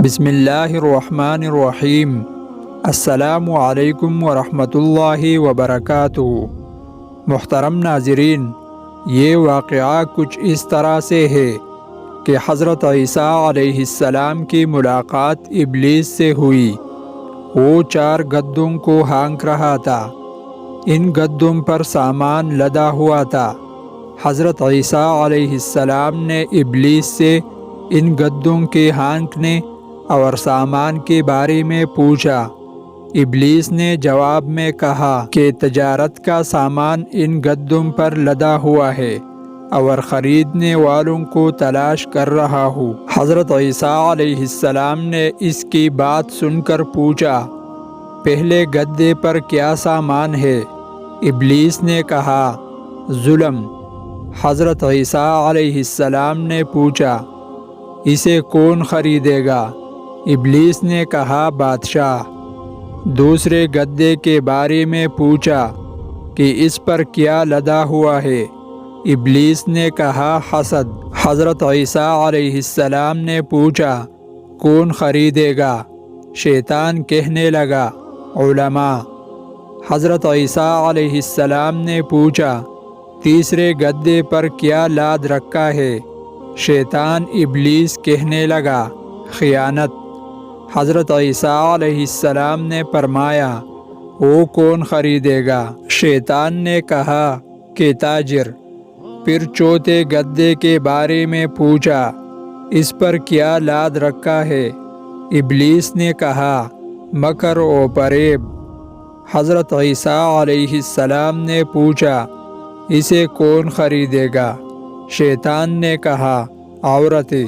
بسم اللہ الرحمن الرحیم۔ السلام علیکم ورحمۃ اللہ وبرکاتہ۔ محترم ناظرین، یہ واقعہ کچھ اس طرح سے ہے کہ حضرت عیسیٰ علیہ السلام کی ملاقات ابلیس سے ہوئی۔ وہ 4 گدوں کو ہانک رہا تھا۔ ان گدوں پر سامان لدا ہوا تھا۔ حضرت عیسیٰ علیہ السلام نے ابلیس سے ان گدوں کے ہانکنے اور سامان کے بارے میں پوچھا۔ ابلیس نے جواب میں کہا کہ تجارت کا سامان ان گدوں پر لدا ہوا ہے اور خریدنے والوں کو تلاش کر رہا ہوں۔ حضرت عیسیٰ علیہ السلام نے اس کی بات سن کر پوچھا، پہلے گدے پر کیا سامان ہے؟ ابلیس نے کہا، ظلم۔ حضرت عیسیٰ علیہ السلام نے پوچھا، اسے کون خریدے گا؟ ابلیس نے کہا، بادشاہ۔ دوسرے گدے کے بارے میں پوچھا کہ اس پر کیا لدا ہوا ہے؟ ابلیس نے کہا، حسد۔ حضرت عیسیٰ علیہ السلام نے پوچھا، کون خریدے گا؟ شیطان کہنے لگا، علماء۔ حضرت عیسیٰ علیہ السلام نے پوچھا، تیسرے گدے پر کیا لاد رکھا ہے؟ شیطان ابلیس کہنے لگا، خیانت۔ حضرت عیسیٰ علیہ السلام نے فرمایا، وہ کون خریدے گا؟ شیطان نے کہا کہ تاجر۔ پھر چوتھے گدے کے بارے میں پوچھا، اس پر کیا لاد رکھا ہے؟ ابلیس نے کہا، مکر و فریب۔ حضرت عیسیٰ علیہ السلام نے پوچھا، اسے کون خریدے گا؟ شیطان نے کہا، عورتیں۔